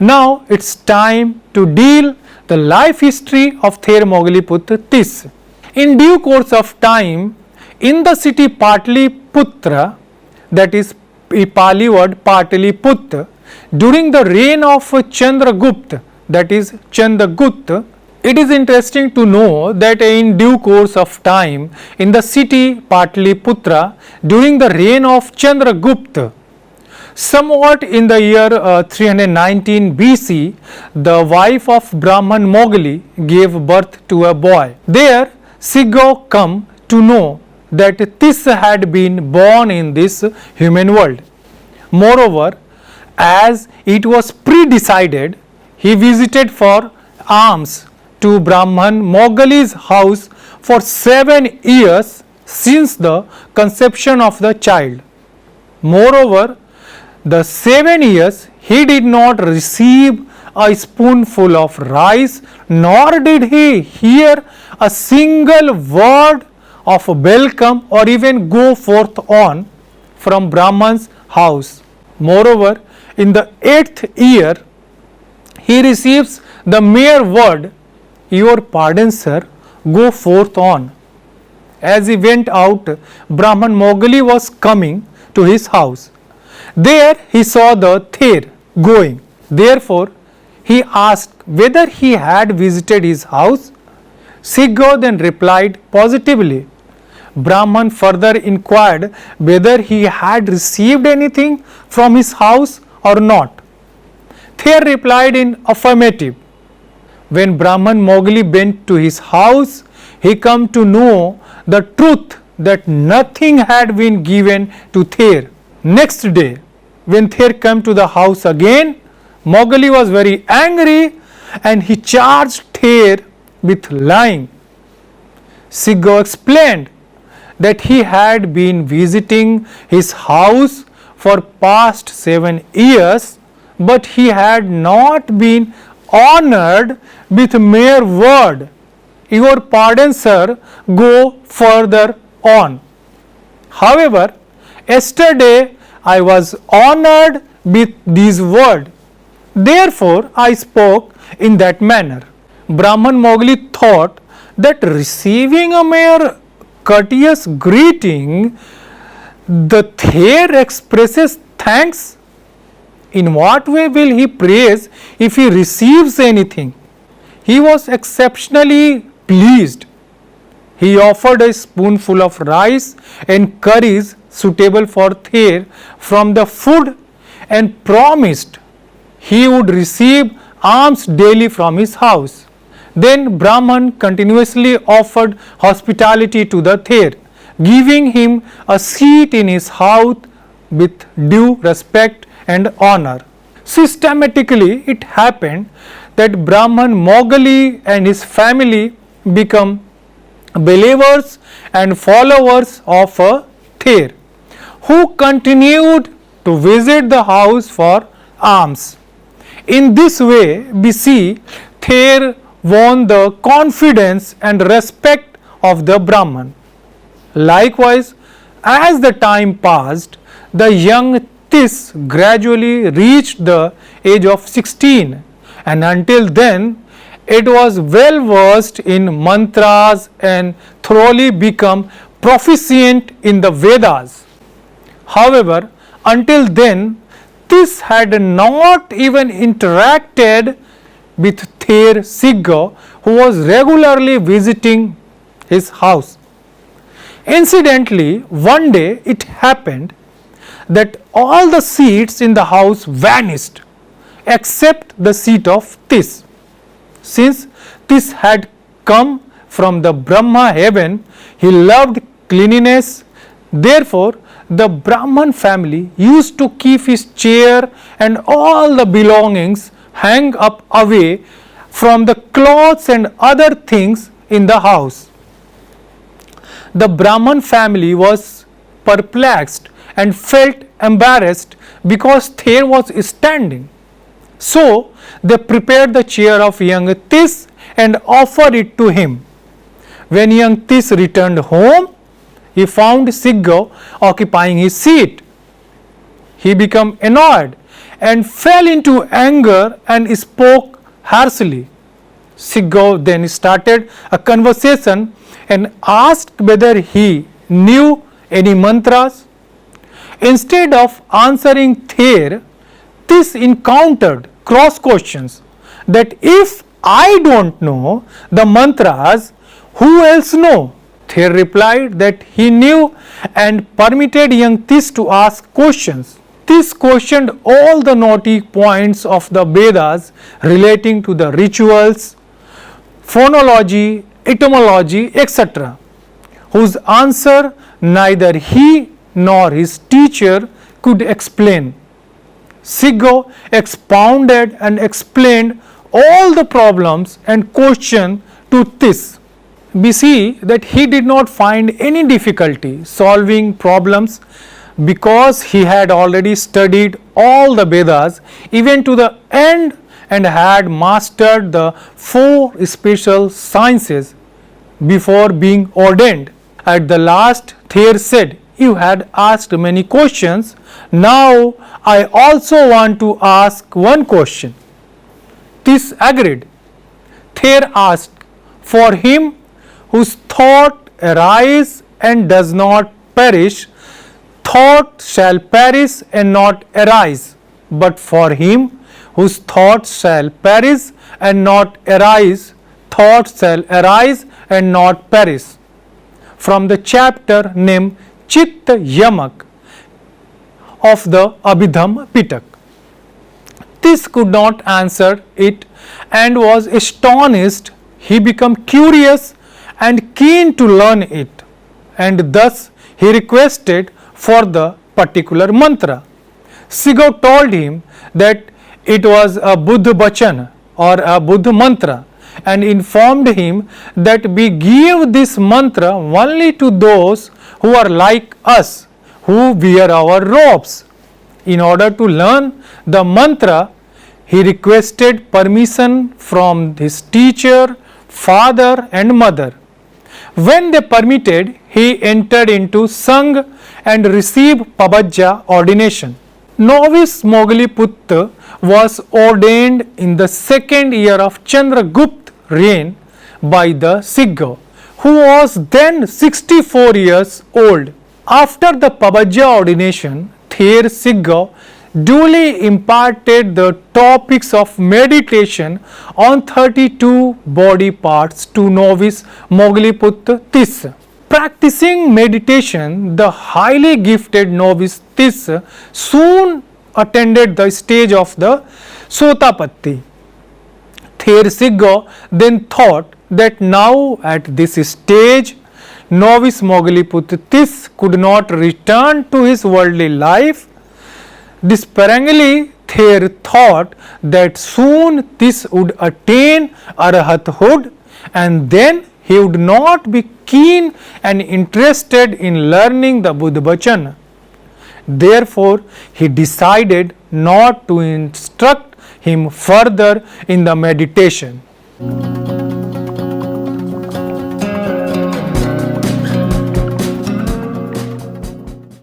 Now it's time to deal the life history of Thera Moggaliputta Tissa. In due course of time, in the city Patliputra, that is a Pali word Pataliputta, during the reign of Chandragupta, that is Chandragupta, it is interesting to know that in due course of time, in the city Patliputra, during the reign of Chandragupta, somewhat in the year 319 BC, the wife of Brahman Moggali gave birth to a boy. There, Singh come to know that Tissa had been born in this human world. Moreover, as it was pre-decided, he visited for alms to Brahman Moggali's house for 7 years since the conception of the child. Moreover, the 7 years he did not receive a spoonful of rice, nor did he hear a single word of welcome or even go forth on from Brahman's house. Moreover, in the 8th year, he receives the mere word, "Your pardon, sir, go forth on." As he went out, Brahman Moggali was coming to his house. There he saw the Thera going. Therefore, he asked whether he had visited his house. Singh then replied positively. Brahman further inquired whether he had received anything from his house or not. Thera replied in affirmative. When Brahman Moggali went to his house, he came to know the truth that nothing had been given to Thera. Next day, when Thera came to the house again, Moggali was very angry and he charged Thera with lying. Singh explained that he had been visiting his house for past 7 years, but he had not been honored with mere word, "Your pardon, sir, go further on." However, yesterday I was honored with this word, therefore I spoke in that manner. Brahman Moggali thought that receiving a mere courteous greeting, the Thera expresses thanks. In what way will he praise if he receives anything? He was exceptionally pleased. He offered a spoonful of rice and curries suitable for Thera from the food and promised he would receive alms daily from his house. Then Brahman continuously offered hospitality to the Thera, giving him a seat in his house with due respect and honor. Systematically, it happened that Brahman Moggali and his family become believers and followers of Thera, who continued to visit the house for alms. In this way, we see Thera won the confidence and respect of the Brahman. Likewise, as the time passed, the young Tissa gradually reached the age of 16, and until then it was well versed in mantras and thoroughly become proficient in the Vedas. However, until then Tissa had not even interacted with Thera Singh, who was regularly visiting his house. Incidentally, one day it happened that all the seats in the house vanished except the seat of Tissa. Since Tissa had come from the Brahma heaven, he loved cleanliness. Therefore, the Brahman family used to keep his chair and all the belongings hang up away from the clothes and other things in the house. The Brahman family was perplexed and felt embarrassed because Thera was standing. So they prepared the chair of young Tissa and offered it to him. When young Tissa returned home, he found Singh occupying his seat. He became annoyed and fell into anger and spoke harshly. Singh then started a conversation and asked whether he knew any mantras. Instead of answering Thera, this encountered cross questions that if I don't know the mantras, who else know? Thera replied that he knew and permitted young Tis to ask questions. Tis questioned all the naughty points of the Vedas relating to the rituals, phonology, etymology, etc., whose answer neither he nor his teacher could explain. Singh expounded and explained all the problems and questions to Tis. We see that he did not find any difficulty solving problems because he had already studied all the Vedas even to the end and had mastered the 4 special sciences before being ordained. At the last, Thera said, "You had asked many questions. Now I also want to ask one question." Tis agreed. Thera asked, "For him whose thought arise and does not perish, thought shall perish and not arise. But for him whose thoughts shall perish and not arise, thoughts shall arise and not perish." From the chapter named Chitta Yamak of the Abhidham Pitak. This could not answer it and was astonished. He became curious and keen to learn it, and thus he requested for the particular mantra. Singh told him that it was a Buddha Bachan or a Buddha mantra, and informed him that we give this mantra only to those who are like us, who wear our robes. In order to learn the mantra, he requested permission from his teacher, father and mother. When they permitted, he entered into Sangh and received Pabajja ordination. Novice Moggaliputta was ordained in the 2nd year of Chandragupta reign by the Singh, who was then 64 years old. After the Pabajja ordination, Thera Singh duly imparted the topics of meditation on 32 body parts to novice Moggaliputta Tissa. Practicing meditation, the highly gifted novice Tissa soon attended the stage of the Sotapatti. Thera Singh then thought that now at this stage, novice Moggaliputta Tissa could not return to his worldly life. Despairingly, Thera thought that soon Tissa would attain arhathood, and then he would not be keen and interested in learning the Buddha Bachan. Therefore, he decided not to instruct him further in the meditation.